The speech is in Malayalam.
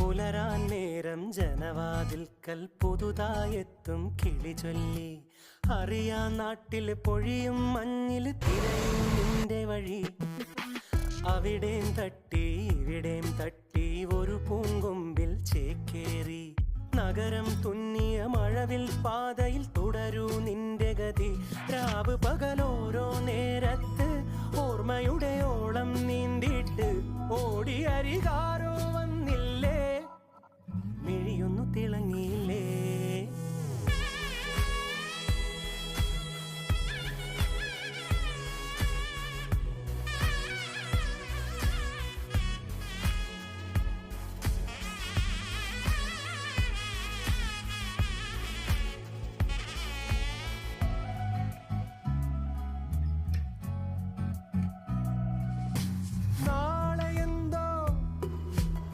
പുലരാൻ നേരം ജനവാതിൽക്കൽ പുതുതായെത്തും കിളി ചൊല്ലി. അറിയാൻ നാട്ടിൽ പൊഴിയും മഞ്ഞിൽ തിരയും നിന്റെ വഴി. അവിടേം തട്ടി ഇവിടേം തട്ടി ഒരു പൂങ്കൊമ്പിൽ ചേക്കേറി. നഗരം തുന്നിയ മഴവിൽ പാതയിൽ തുടരൂ നിന്റെ ഗതി. രാവ് പകലോരോ നേരത്ത് ഓർമ്മയുടെ ഓളം നീന്തിയിട്ട് ഓടി അരികാരോ